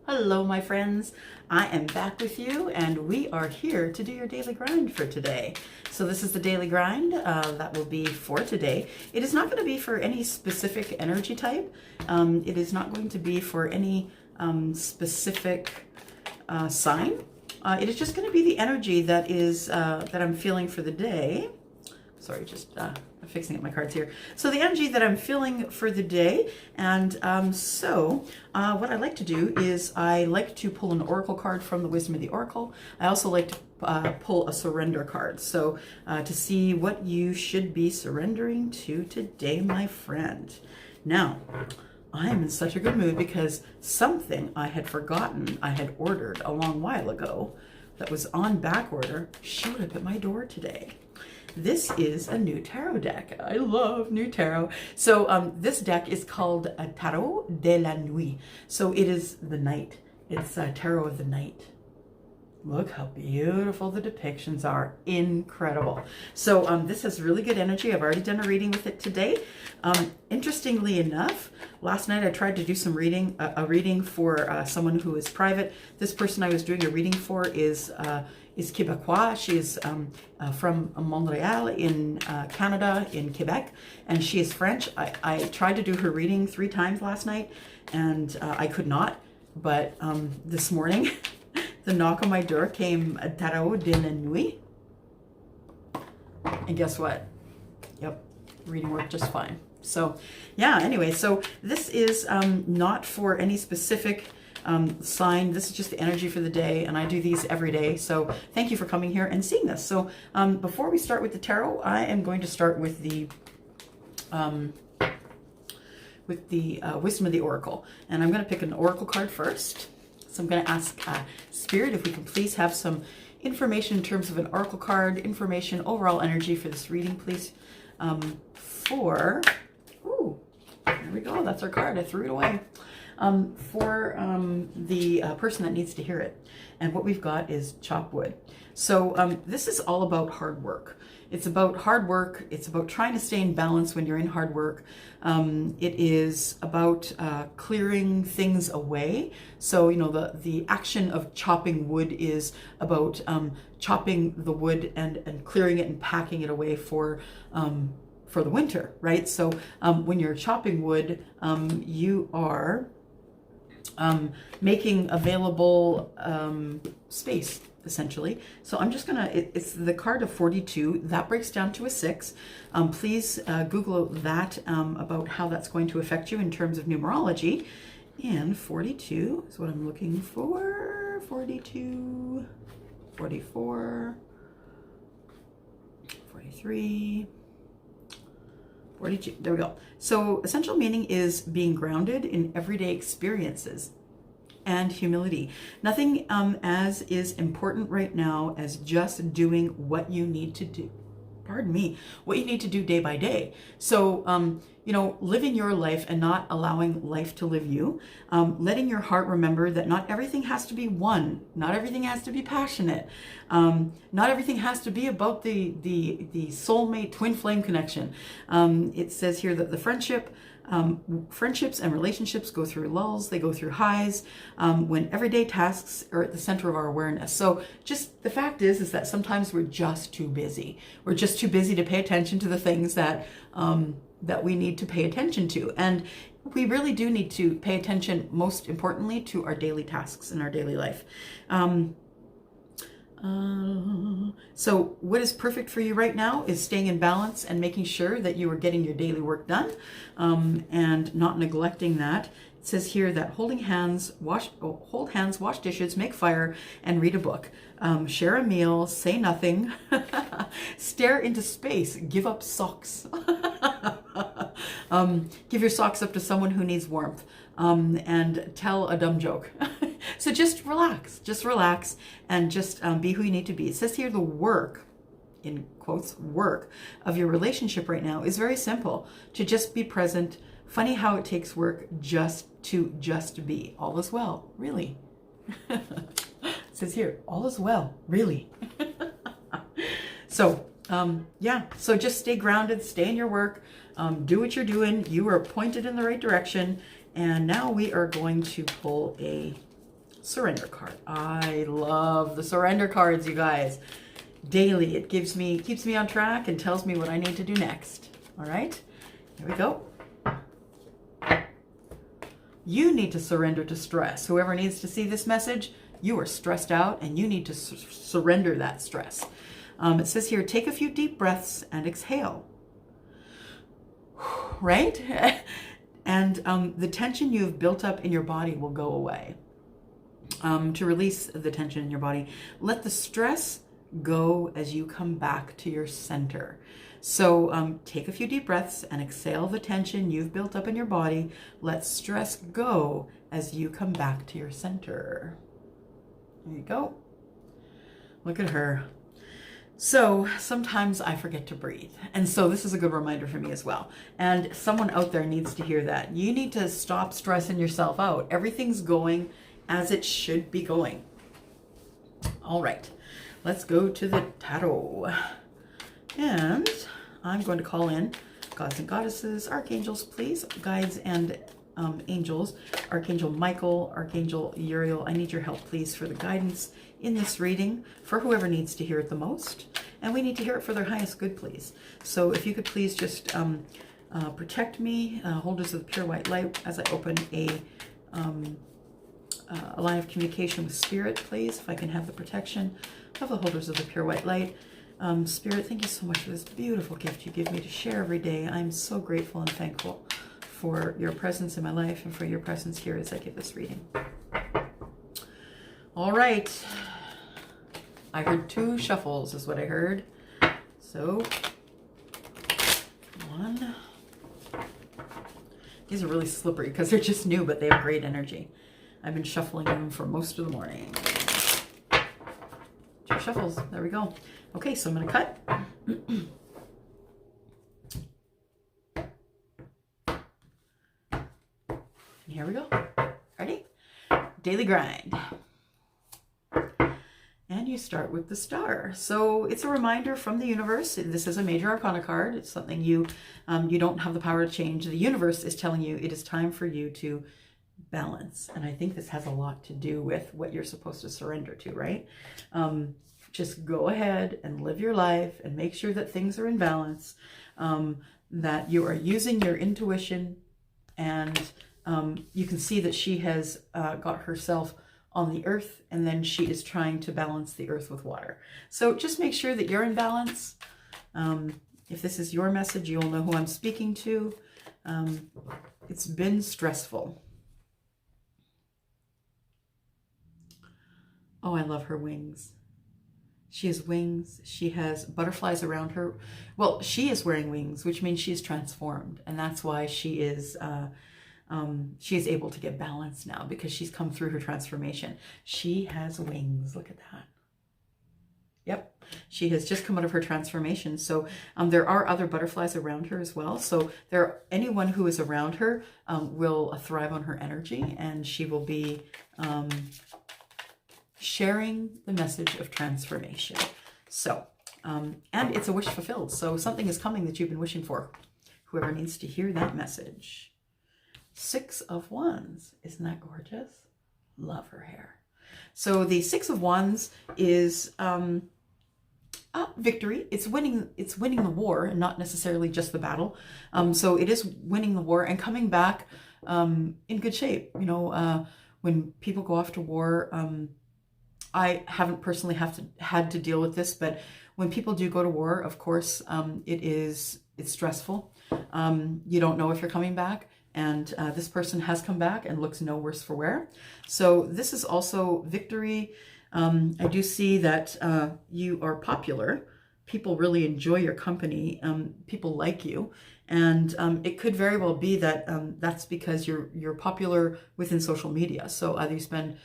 Hello, my friends. I am back with you, and we are here to do your daily grind for today. So this is the daily grind that will be for today. It is not going to be for any specific energy type. It is not going to be for any specific sign. It is just going to be the energy that is that I'm feeling for the day. Sorry, just I'm fixing up my cards here. So the energy that I'm feeling for the day, and what I like to do is I like to pull an oracle card from the Wisdom of the Oracle. I also like to pull a surrender card, so to see what you should be surrendering to today, my friend. Now, I am in such a good mood because something I had forgotten I had ordered a long while ago that was on back order showed up at my door today. This is a new tarot deck. I love new tarot. So this deck is called a Tarot de la Nuit. So it is the night. It's a tarot of the night. Look how beautiful the depictions are. Incredible. So this has really good energy. I've already done a reading with it today. Interestingly enough, last night I tried to do some reading, a reading for someone who is private. This person I was doing a reading for is Quebecois. She is from Montreal in Canada, in Quebec, and she is French. I tried to do her reading 3 times last night, and I could not. But this morning, the knock on my door came a Tarot de la Nuit. And guess what? Yep, reading worked just fine. So yeah, anyway, so this is not for any specific sign. This is just the energy for the day, and I do these every day. So thank you for coming here and seeing this. So before we start with the tarot, I am going to start with the Wisdom of the Oracle, and I'm going to pick an oracle card first. So I'm going to ask Spirit if we can please have some information in terms of an oracle card, information, overall energy for this reading, please. There we go. That's our card. I threw it away. For the person that needs to hear it. And what we've got is chop wood. So this is all about hard work. It's about hard work. It's about trying to stay in balance when you're in hard work. It is about clearing things away. So, you know, the action of chopping wood is about chopping the wood and clearing it and packing it away for the winter, right? So when you're chopping wood, you are making available space, essentially. So I'm just gonna, it's the card of 42. That breaks down to a 6. Please Google that about how that's going to affect you in terms of numerology. And 42 is what I'm looking for. 42, 44, 43, 42. There we go. So essential meaning is being grounded in everyday experiences and humility. Nothing as is important right now as just doing what you need to do. Pardon me, what you need to do day by day. So, you know, living your life and not allowing life to live you. Letting your heart remember that not everything has to be one. Not everything has to be passionate. Not everything has to be about the soulmate twin flame connection. It says here that the friendships and relationships go through lulls, they go through highs, when everyday tasks are at the center of our awareness. So just the fact is that sometimes we're just too busy. We're just too busy to pay attention to the things that we need to pay attention to. And we really do need to pay attention, most importantly, to our daily tasks in our daily life. So what is perfect for you right now is staying in balance and making sure that you are getting your daily work done, and not neglecting that. It says here that hold hands, wash dishes, make fire, and read a book. Share a meal, say nothing, stare into space, give up socks. Give your socks up to someone who needs warmth, and tell a dumb joke. So just relax, and just be who you need to be. It says here the work, in quotes, work of your relationship right now is very simple. To just be present. Funny how it takes work just to be. All is well, really. It says here, all is well, really. So, yeah, so just stay grounded, stay in your work, do what you're doing. You are pointed in the right direction. And now we are going to pull a Surrender card. I love the surrender cards, you guys. Daily, it keeps me on track and tells me what I need to do next. All right, here we go. You need to surrender to stress. Whoever needs to see this message, you are stressed out and you need to surrender that stress. It says here, take a few deep breaths and exhale. Right? And the tension you've built up in your body will go away. To release the tension in your body, let the stress go as you come back to your center. So take a few deep breaths and exhale the tension you've built up in your body. Let stress go as you come back to your center. There you go. Look at her. So sometimes I forget to breathe. And so this is a good reminder for me as well. And someone out there needs to hear that. You need to stop stressing yourself out. Everything's going as it should be going. All right. Let's go to the tarot. And I'm going to call in gods and goddesses, archangels, please, guides and angels. Archangel Michael, Archangel Uriel, I need your help, please, for the guidance in this reading for whoever needs to hear it the most. And we need to hear it for their highest good, please. So if you could please just protect me, holders of the pure white light, as I open a line of communication with Spirit, please, if I can have the protection of the holders of the pure white light. Spirit, thank you so much for this beautiful gift you give me to share every day. I'm so grateful and thankful for your presence in my life and for your presence here as I give this reading. All right. I heard 2 shuffles is what I heard. So, one. These are really slippery because they're just new, but they have great energy. I've been shuffling them for most of the morning. 2 shuffles. There we go. Okay, so I'm going to cut. Here we go. Ready? Daily grind. And you start with the star. So it's a reminder from the universe. This is a major arcana card. It's something you don't have the power to change. The universe is telling you it is time for you to balance. And I think this has a lot to do with what you're supposed to surrender to, right? Just go ahead and live your life and make sure that things are in balance, that you are using your intuition, and you can see that she has got herself on the earth, and then she is trying to balance the earth with water. So just make sure that you're in balance. If this is your message, you'll know who I'm speaking to. It's been stressful. Oh, I love her wings. She has wings. She has butterflies around her. Well, she is wearing wings, which means she is transformed. And that's why she is able to get balance now, because she's come through her transformation. She has wings. Look at that. Yep. She has just come out of her transformation. So there are other butterflies around her as well. So anyone who is around her will thrive on her energy, and she will be sharing the message of transformation. So, and it's a wish fulfilled. So something is coming that you've been wishing for. Whoever needs to hear that message. 6 of Wands. Isn't that gorgeous? Love her hair. So the 6 of Wands is victory. It's winning the war, and not necessarily just the battle. So it is winning the war and coming back in good shape. You know, when people go off to war, I haven't personally had to deal with this, but when people do go to war, of course, it's stressful. You don't know if you're coming back, and this person has come back and looks no worse for wear. So this is also victory. I do see that you are popular. People really enjoy your company. People like you. And it could very well be that that's because you're popular within social media. So either you spend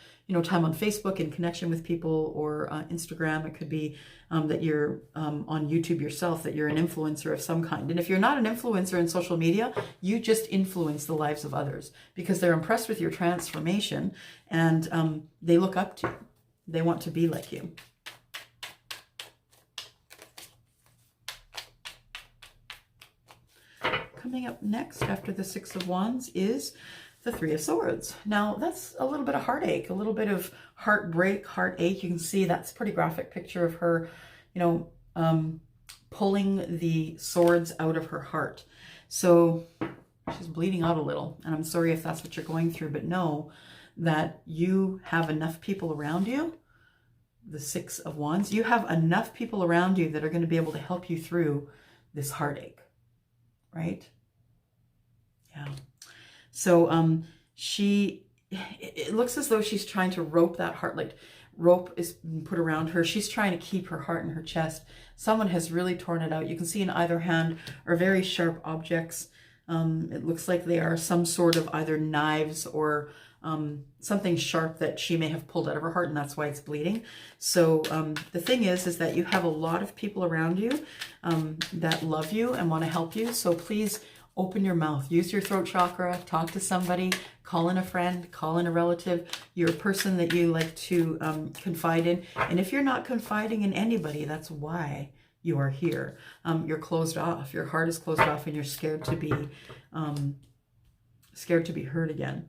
time on Facebook in connection with people, or Instagram. It could be that you're on YouTube yourself, that you're an influencer of some kind. And if you're not an influencer in social media, you just influence the lives of others because they're impressed with your transformation, and they look up to you. They want to be like you. Coming up next after the 6 of Wands is the Three of Swords. Now that's a little bit of heartache, a little bit of heartbreak, heartache. You can see that's a pretty graphic picture of her, you know, pulling the swords out of her heart. So she's bleeding out a little, and I'm sorry if that's what you're going through, but know that you have enough people around you. The Six of Wands, you have enough people around you that are going to be able to help you through this heartache, right? Yeah. So it looks as though she's trying to rope that heart, like rope is put around her. She's trying to keep her heart in her chest. Someone has really torn it out. You can see in either hand are very sharp objects. It looks like they are some sort of either knives or something sharp that she may have pulled out of her heart, and that's why it's bleeding. So the thing is that you have a lot of people around you that love you and want to help you. So please open your mouth, use your throat chakra, talk to somebody, call in a friend, call in a relative, you're a person that you like to confide in. And if you're not confiding in anybody, that's why you are here. You're closed off. Your heart is closed off, and you're scared to be heard again.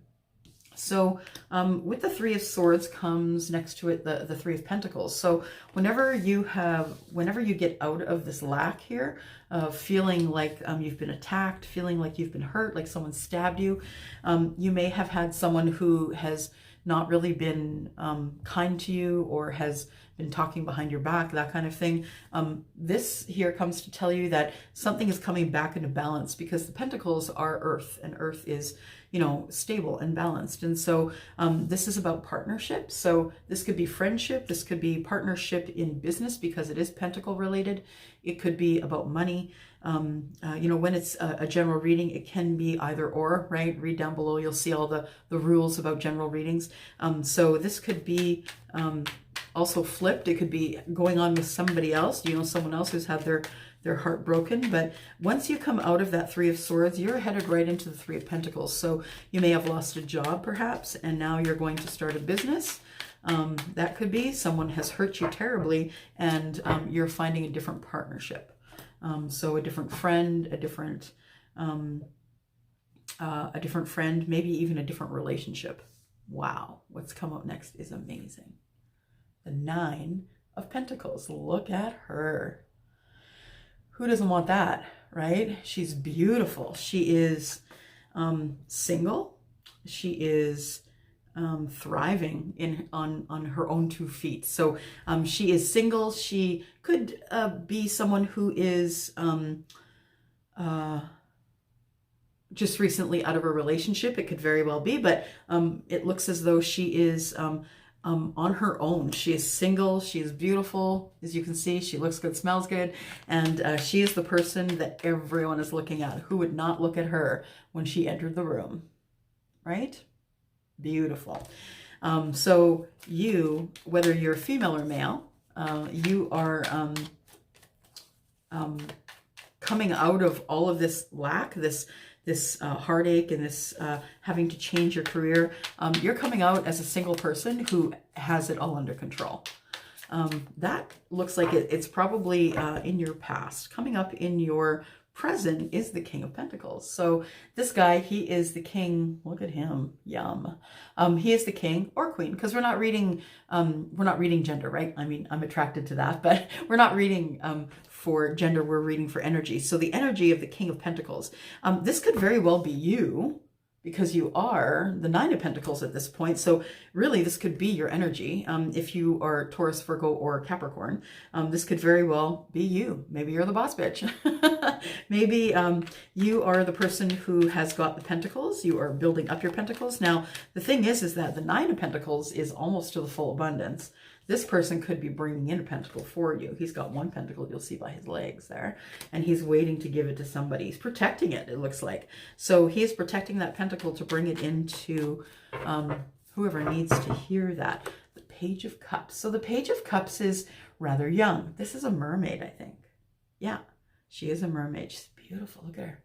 So with the Three of Swords comes next to it the Three of Pentacles. So whenever you get out of this lack here of feeling like you've been attacked, feeling like you've been hurt, like someone stabbed you, you may have had someone who has not really been kind to you or has been talking behind your back, that kind of thing. This here comes to tell you that something is coming back into balance, because the Pentacles are earth, and earth is, you know, stable and balanced. And so this is about partnership. So this could be friendship. This could be partnership in business, because it is pentacle related. It could be about money. You know, when it's a general reading, it can be either or, right? Read down below. You'll see all the rules about general readings. So this could be also flipped. It could be going on with somebody else, you know, someone else who's had their heart broken. But once you come out of that Three of Swords, you're headed right into the Three of Pentacles. So you may have lost a job perhaps, and now you're going to start a business. That could be someone has hurt you terribly, and you're finding a different partnership. So a different friend, a different friend, maybe even a different relationship. Wow, what's come up next is amazing. The Nine of Pentacles. Look at her. Who doesn't want that, right? She's beautiful. She is single. She is thriving on her own 2 feet. So she is single. She could be someone who is just recently out of a relationship. It could very well be, but it looks as though she is on her own. She is single. She is beautiful. As you can see, she looks good, smells good. And she is the person that everyone is looking at. Who would not look at her when she entered the room, right? Beautiful. So you, whether you're female or male, you are coming out of all of this lack, this heartache, and this having to change your career. You're coming out as a single person who has it all under control. That looks like it's probably in your past. Coming up in your present is the King of Pentacles. So this guy, he is the king. Look at him. Yum. He is the king or queen, because we're not reading gender, right? I mean, I'm attracted to that, but we're not reading for gender, we're reading for energy. So the energy of the King of Pentacles, this could very well be you, because you are the Nine of Pentacles at this point. So really, this could be your energy. If you are Taurus, Virgo, or Capricorn, this could very well be you. Maybe you're the boss bitch. Maybe you are the person who has got the Pentacles. You are building up your Pentacles. Now, the thing is that the Nine of Pentacles is almost to the full abundance. This person could be bringing in a pentacle for you. He's got 1 pentacle, you'll see by his legs there, and he's waiting to give it to somebody. He's protecting it, it looks like. So he's protecting that pentacle to bring it into whoever needs to hear that. The Page of Cups. So the Page of Cups is rather young. This is a mermaid, I think. Yeah, she is a mermaid. She's beautiful. Look at her.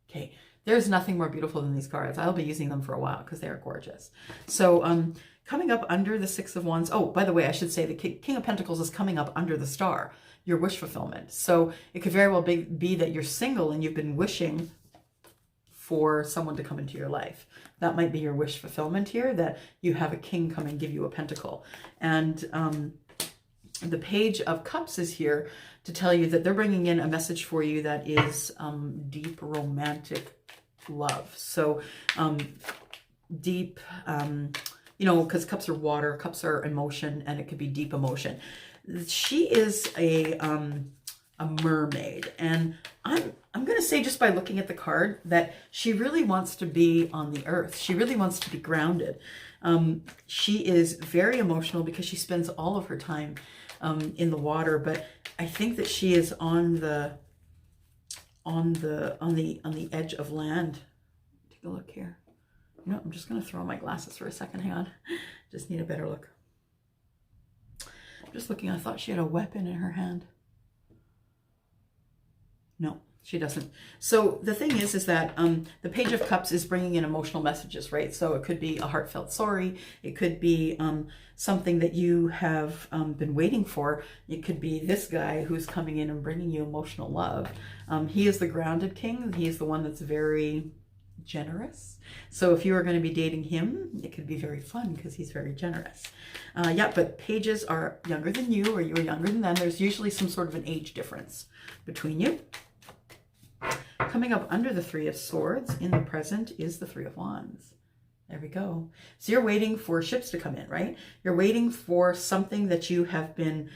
Okay, there's nothing more beautiful than these cards. I'll be using them for a while because they are gorgeous. So coming up under the Six of Wands. Oh, by the way, I should say the King of Pentacles is coming up under the Star, your wish fulfillment. So it could very well be that you're single and you've been wishing for someone to come into your life. That might be your wish fulfillment here, that you have a king come and give you a pentacle. And the Page of Cups is here to tell you that they're bringing in a message for you that is deep romantic love. So deep, you know, because cups are water, cups are emotion, and it could be deep emotion. She is a mermaid, and I'm going to say, just by looking at the card, that she really wants to be on the earth. She really wants to be grounded. She is very emotional because she spends all of her time in the water, but I think that she is on the edge of land. Take a look here. You know, I'm just going to throw on my glasses for a second. Hang on. Just need a better look. I'm just looking. I thought she had a weapon in her hand. No, she doesn't. So the thing is that the Page of Cups is bringing in emotional messages, right? So it could be a heartfelt sorry. It could be something that you have been waiting for. It could be this guy who's coming in and bringing you emotional love. He is the grounded king. He is the one that's very generous. So if you are going to be dating him, it could be very fun because he's very generous. Yeah, but pages are younger than you, or you're younger than them. There's usually some sort of an age difference between you. Coming up under the Three of Swords in the present is the Three of Wands. There we go. So you're waiting for ships to come in, right? You're waiting for something that you have been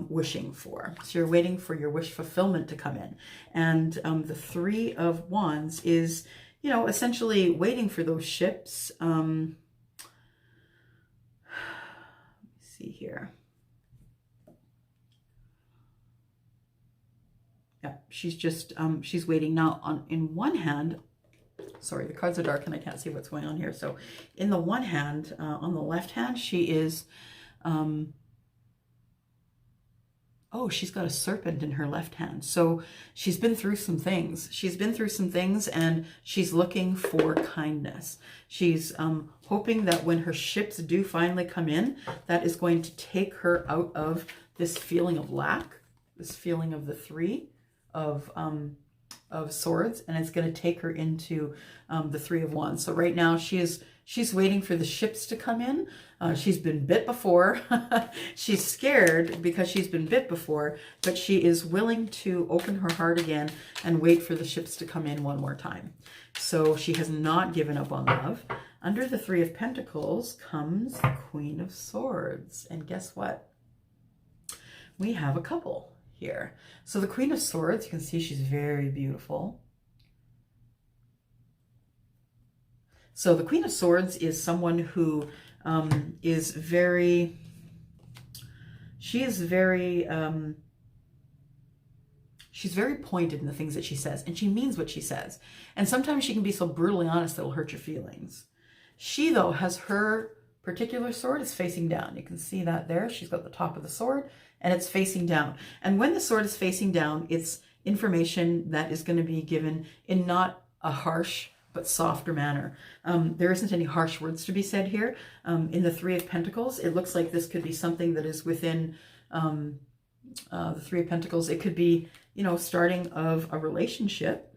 wishing for. So you're waiting for your wish fulfillment to come in. And the Three of Wands is, you know, essentially waiting for those ships. Let me see here. Yeah, she's just, she's waiting now. In one hand, sorry, the cards are dark and I can't see what's going on here. So in the one hand, on the left hand, she is, oh, she's got a serpent in her left hand. So she's been through some things. She's been through some things, and she's looking for kindness. She's hoping that when her ships do finally come in, that is going to take her out of this feeling of lack, this feeling of the Three of Swords, and it's going to take her into the Three of Wands. So right now she's waiting for the ships to come in. She's been bit before. She's scared because she's been bit before, but she is willing to open her heart again and wait for the ships to come in one more time. So she has not given up on love. Under the Three of Pentacles comes the Queen of Swords. And guess what? We have a couple here. So the Queen of Swords, you can see she's very beautiful. So the Queen of Swords is someone who is very, she's very pointed in the things that she says, and she means what she says. And sometimes she can be so brutally honest that it'll hurt your feelings. She, though, has her particular sword is facing down. You can see that there. She's got the top of the sword and it's facing down. And when the sword is facing down, it's information that is going to be given in not a harsh but softer manner. There isn't any harsh words to be said here. In the Three of Pentacles, it looks like this could be something that is within the Three of Pentacles. It could be, you know, starting of a relationship.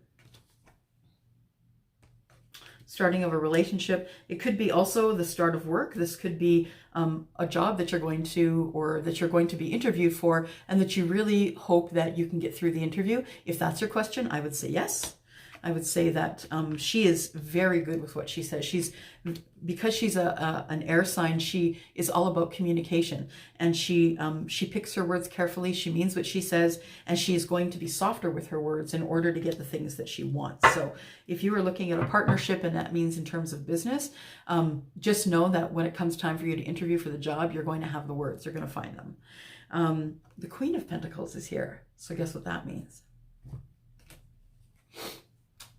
Starting of a relationship. It could be also the start of work. This could be a job that you're going to, or that you're going to be interviewed for, and that you really hope that you can get through the interview. If that's your question, I would say yes. I would say that she is very good with what she says. Because she's an air sign, she is all about communication, and she picks her words carefully. She means what she says, and she is going to be softer with her words in order to get the things that she wants. So if you are looking at a partnership, and that means in terms of business, just know that when it comes time for you to interview for the job, you're going to have the words. You're going to find them. The Queen of Pentacles is here. So guess what that means?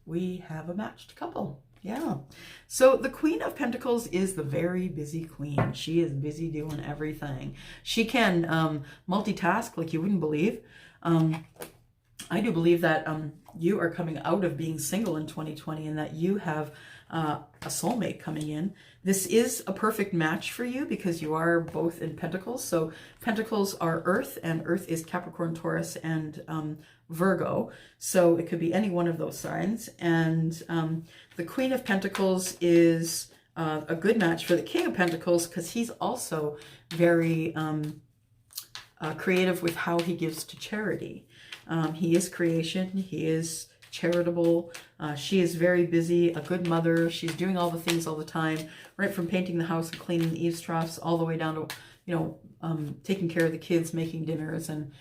We have a matched couple. Yeah. So the Queen of Pentacles is the very busy queen. She is busy doing everything. She can multitask like you wouldn't believe. I do believe that you are coming out of being single in 2020, and that you have a soulmate coming in. This is a perfect match for you because you are both in Pentacles. So Pentacles are Earth, and Earth is Capricorn, Taurus, and Virgo. So it could be any one of those signs. And the Queen of Pentacles is a good match for the King of Pentacles because he's also very creative with how he gives to charity. He is creation. He is charitable. She is very busy, a good mother. She's doing all the things all the time, right from painting the house and cleaning the eaves troughs all the way down to, you know, taking care of the kids, making dinners, and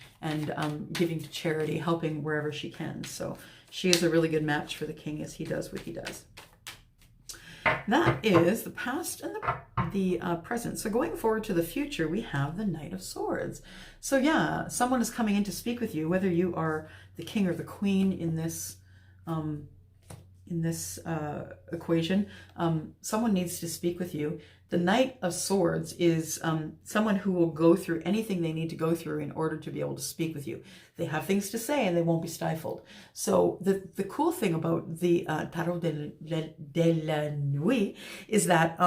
giving to charity, helping wherever she can. So she is a really good match for the king as he does what he does. That is the past and the present. So going forward to the future, we have the Knight of Swords. So yeah, someone is coming in to speak with you, whether you are the king or the queen in this equation. Someone needs to speak with you. The Knight of Swords is someone who will go through anything they need to go through in order to be able to speak with you. They have things to say and they won't be stifled. So the cool thing about the Tarot de la Nuit is that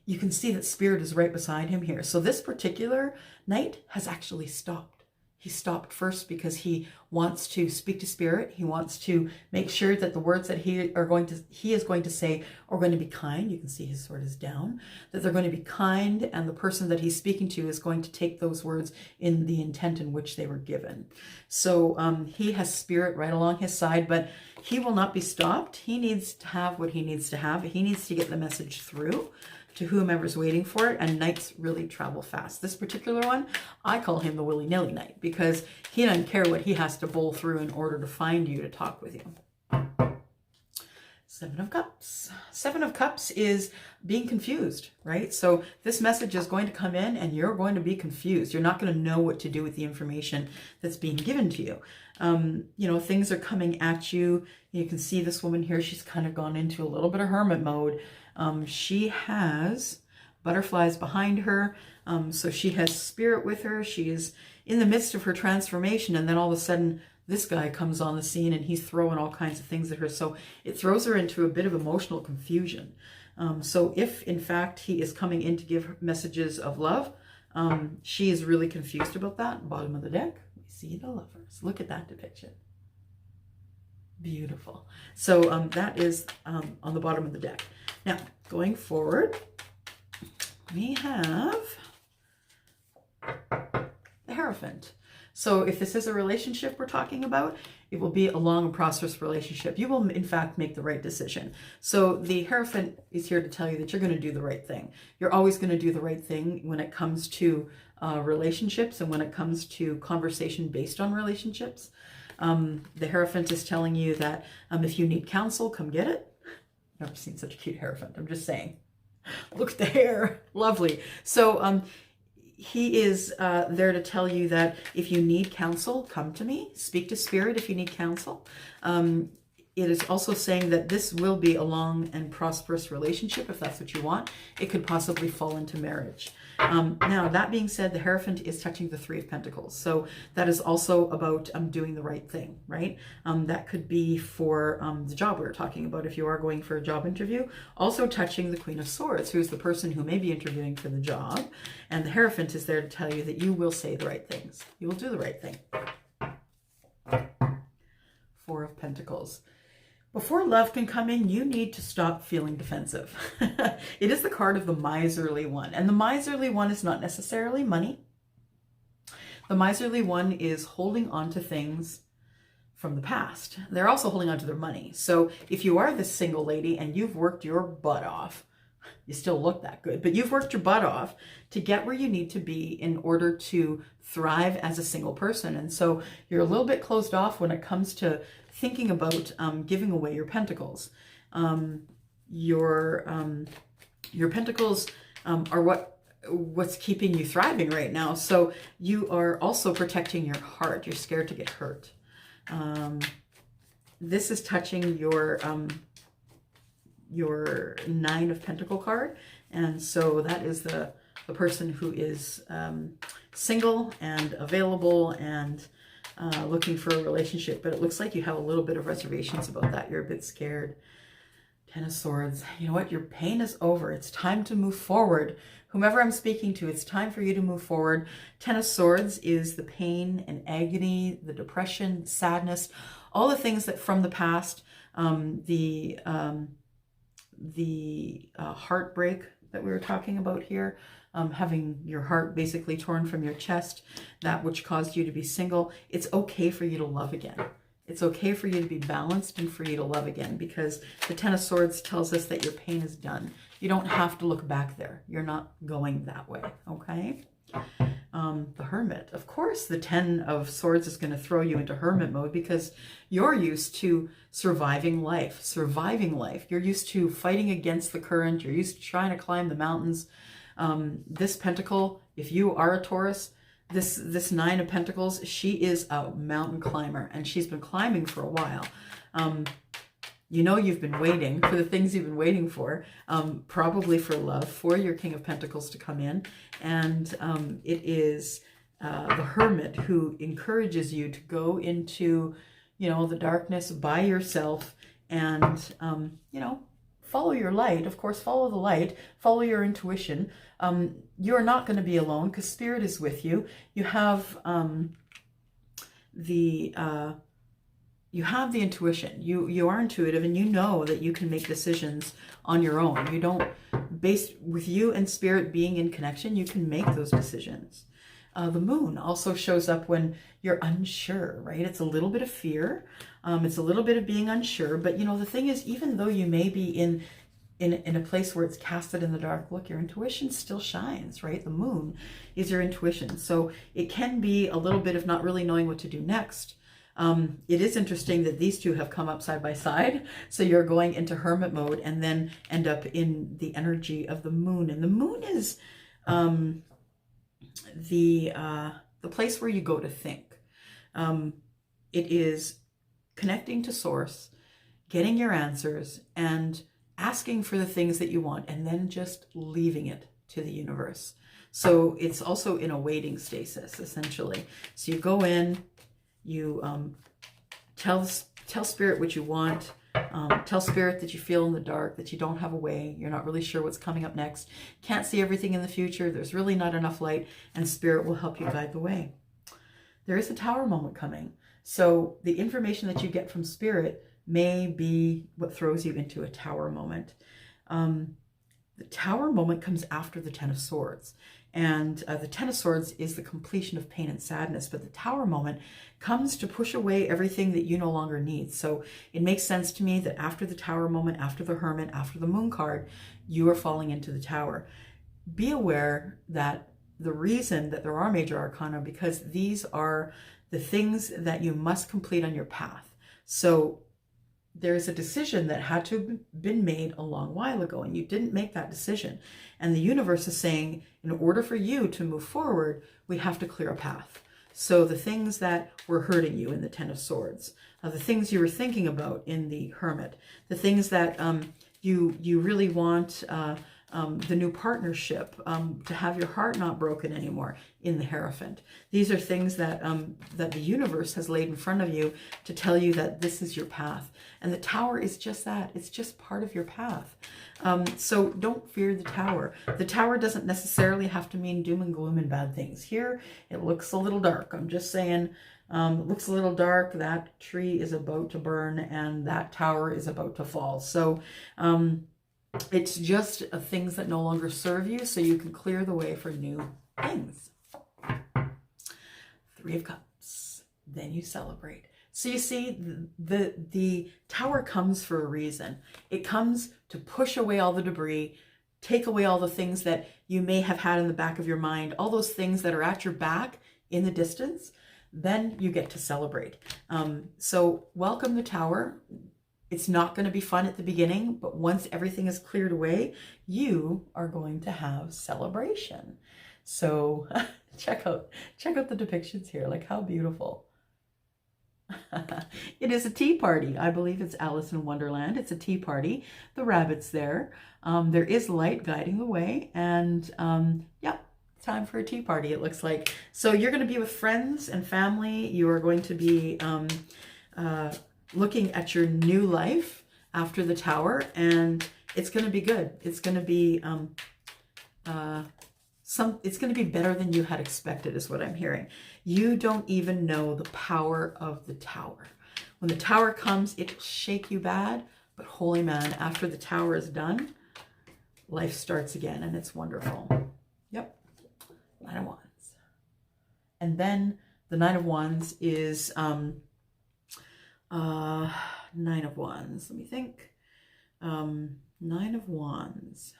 you can see that Spirit is right beside him here. So this particular knight has actually stopped. He stopped first because he wants to speak to Spirit. He wants to make sure that the words that he is going to say are going to be kind. You can see his sword is down. That they're going to be kind, and the person that he's speaking to is going to take those words in the intent in which they were given. So he has Spirit right along his side, but he will not be stopped. He needs to have what he needs to have. He needs to get the message through to whomever's waiting for it, and knights really travel fast. This particular one, I call him the willy-nilly knight because he doesn't care what he has to bowl through in order to find you to talk with you. Seven of Cups. Seven of Cups is being confused, right? So this message is going to come in and you're going to be confused. You're not going to know what to do with the information that's being given to you. You know, things are coming at you. You can see this woman here. She's kind of gone into a little bit of hermit mode. She has butterflies behind her. So she has Spirit with her. She is in the midst of her transformation. And then all of a sudden, this guy comes on the scene and he's throwing all kinds of things at her. So it throws her into a bit of emotional confusion. So if in fact he is coming in to give messages of love, she is really confused about that. Bottom of the deck, we see the Lovers. Look at that depiction. Beautiful. So that is on the bottom of the deck. Now, going forward, we have the Hierophant. So if this is a relationship we're talking about, it will be a long and prosperous relationship. You will, in fact, make the right decision. So the Hierophant is here to tell you that you're going to do the right thing. You're always going to do the right thing when it comes to relationships and when it comes to conversation based on relationships. The Hierophant is telling you that if you need counsel, come get it. I've never seen such a cute Hierophant. I'm just saying. Look at the hair. Lovely. So he is there to tell you that if you need counsel, come to me. Speak to Spirit if you need counsel. It is also saying that this will be a long and prosperous relationship if that's what you want. It could possibly fall into marriage. Now, that being said, the Hierophant is touching the Three of Pentacles. So that is also about doing the right thing, right? That could be for the job we were talking about if you are going for a job interview. Also touching the Queen of Swords, who is the person who may be interviewing for the job. And the Hierophant is there to tell you that you will say the right things. You will do the right thing. Four of Pentacles. Before love can come in, you need to stop feeling defensive. It is the card of the miserly one. And the miserly one is not necessarily money. The miserly one is holding on to things from the past. They're also holding on to their money. So if you are this single lady and you've worked your butt off, you still look that good, but you've worked your butt off to get where you need to be in order to thrive as a single person. And so you're a little bit closed off when it comes to thinking about giving away your pentacles. Your pentacles are what's keeping you thriving right now. So you are also protecting your heart. You're scared to get hurt. This is touching your Nine of Pentacle card. And so that is the person who is single and available and looking for a relationship. But it looks like you have a little bit of reservations about that. You're a bit scared. Ten of Swords. You know what? Your pain is over. It's time to move forward. Whomever I'm speaking to, it's time for you to move forward. Ten of Swords is the pain and agony, the depression, sadness, all the things that from the past, the heartbreak that we were talking about here, having your heart basically torn from your chest, that which caused you to be single. It's okay for you to love again. It's okay for you to be balanced and for you to love again, because the Ten of Swords tells us that your pain is done. You don't have to look back there. You're not going that way, okay? The Hermit. Of course, the Ten of Swords is going to throw you into hermit mode because you're used to surviving life. You're used to fighting against the current. You're used to trying to climb the mountains. This Pentacle, if you are a Taurus, this Nine of Pentacles, she is a mountain climber, and she's been climbing for a while. You know, you've been waiting for the things you've been waiting for, probably for love, for your King of Pentacles to come in. And it is the Hermit who encourages you to go into, you know, the darkness by yourself and, you know, follow your light. Of course, follow the light, follow your intuition. You're not going to be alone because Spirit is with you. You have the intuition. You are intuitive, and you know that you can make decisions on your own. You don't, based with you and Spirit being in connection, you can make those decisions. The Moon also shows up when you're unsure, right? It's a little bit of fear. It's a little bit of being unsure. But, you know, the thing is, even though you may be in a place where it's casted in the dark, look, your intuition still shines, right? The Moon is your intuition. So it can be a little bit of not really knowing what to do next. It is interesting that these two have come up side by side. So you're going into hermit mode and then end up in the energy of the Moon. And the Moon is the place where you go to think. It is connecting to Source, getting your answers, and asking for the things that you want, and then just leaving it to the universe. So it's also in a waiting stasis, essentially. So you go in, you tell Spirit what you want, tell Spirit that you feel in the dark, that you don't have a way, you're not really sure what's coming up next, can't see everything in the future, there's really not enough light, and Spirit will help you guide the way. There is a Tower moment coming. So the information that you get from Spirit may be what throws you into a Tower moment. The Tower moment comes after the Ten of Swords. And the Ten of Swords is the completion of pain and sadness. But the Tower moment comes to push away everything that you no longer need. So it makes sense to me that after the Tower moment, after the Hermit, after the Moon card, you are falling into the Tower. Be aware that the reason that there are major arcana, because these are the things that you must complete on your path. So there's a decision that had to have been made a long while ago, and you didn't make that decision. And the universe is saying, in order for you to move forward, we have to clear a path. So the things that were hurting you in the Ten of Swords, the things you were thinking about in the Hermit, the things that you really want, the new partnership, to have your heart not broken anymore in the Hierophant. These are things that that the universe has laid in front of you to tell you that this is your path. And the Tower is just that. It's just part of your path. So don't fear the Tower. The Tower doesn't necessarily have to mean doom and gloom and bad things. Here, it looks a little dark. I'm just saying, it looks a little dark. That tree is about to burn and that tower is about to fall. So, it's just things that no longer serve you, so you can clear the way for new things. Three of Cups. Then you celebrate. So you see, the Tower comes for a reason. It comes to push away all the debris, take away all the things that you may have had in the back of your mind, all those things that are at your back in the distance. Then you get to celebrate. So welcome the Tower. It's not going to be fun at the beginning, but once everything is cleared away, you are going to have celebration. So check out the depictions here. Like, how beautiful. It is a tea party. I believe it's Alice in Wonderland. It's a tea party. The rabbit's there. There is light guiding the way. And yeah, time for a tea party, it looks like. So you're going to be with friends and family. You are going to be looking at your new life, after the Tower, and it's going to be good. It's going to be it's going to be better than you had expected, is what I'm hearing. You don't even know the power of the Tower. When the Tower comes, it'll shake you bad, but holy man, after the Tower is done, life starts again, and it's wonderful. Yep, Nine of Wands. And then the Nine of Wands is Nine of Wands. Let me think. Nine of Wands.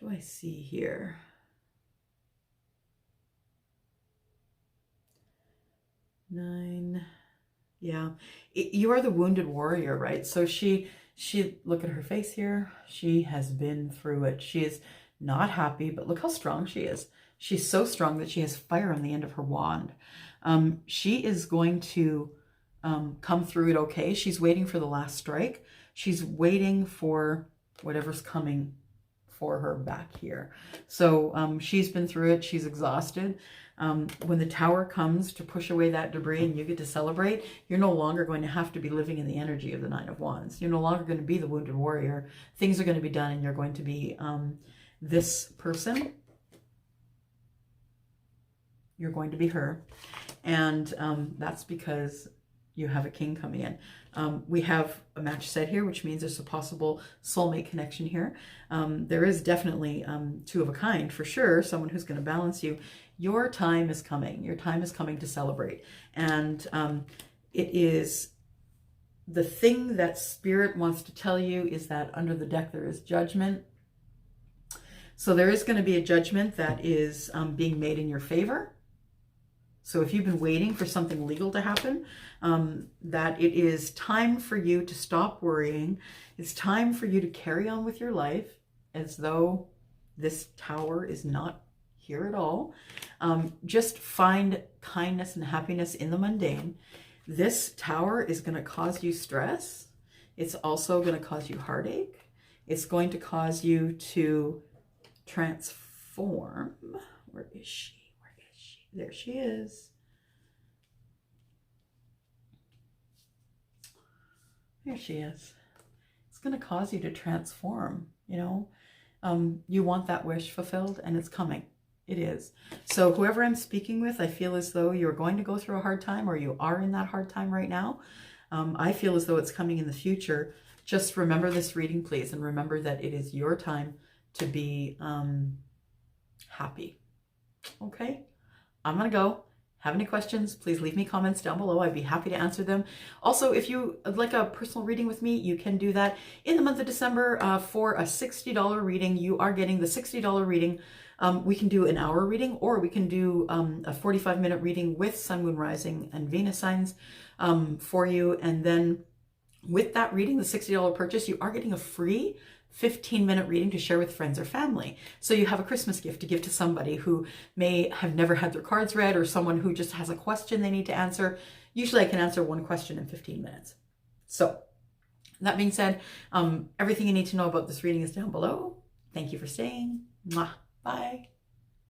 What do I see here? Nine. Yeah, you are the wounded warrior, right? So she, look at her face here. She has been through it. She is not happy, but look how strong she is. She's so strong that she has fire on the end of her wand. She is going to come through it okay. She's waiting for the last strike. She's waiting for whatever's coming for her back here. So she's been through it. She's exhausted. When the Tower comes to push away that debris and you get to celebrate, you're no longer going to have to be living in the energy of the Nine of Wands. You're no longer going to be the wounded warrior. Things are going to be done, and you're going to be this person. You're going to be her. And that's because you have a king coming in. We have a match set here, which means there's a possible soulmate connection here. There is definitely two of a kind for sure, someone who's going to balance you. Your time is coming. Your time is coming to celebrate. And it is the thing that Spirit wants to tell you is that under the deck there is judgment. So there is going to be a judgment that is being made in your favor. So if you've been waiting for something legal to happen, that it is time for you to stop worrying. It's time for you to carry on with your life as though this Tower is not here at all. Just find kindness and happiness in the mundane. This Tower is going to cause you stress. It's also going to cause you heartache. It's going to cause you to transform. Where is she? There she is. There she is. It's going to cause you to transform, you know. You want that wish fulfilled, and it's coming. It is. So whoever I'm speaking with, I feel as though you're going to go through a hard time, or you are in that hard time right now. I feel as though it's coming in the future. Just remember this reading, please, and remember that it is your time to be happy. Okay? I'm going to go. Have any questions, please leave me comments down below. I'd be happy to answer them. Also, if you would like a personal reading with me, you can do that in the month of December for a $60 reading. You are getting the $60 reading. We can do an hour reading, or we can do a 45-minute reading with Sun, Moon, Rising, and Venus signs for you. And then with that reading, the $60 purchase, you are getting a free 15-minute reading to share with friends or family. So you have a Christmas gift to give to somebody who may have never had their cards read, or someone who just has a question they need to answer. Usually I can answer one question in 15 minutes. So that being said, everything you need to know about this reading is down below. Thank you for staying. Mwah. Bye.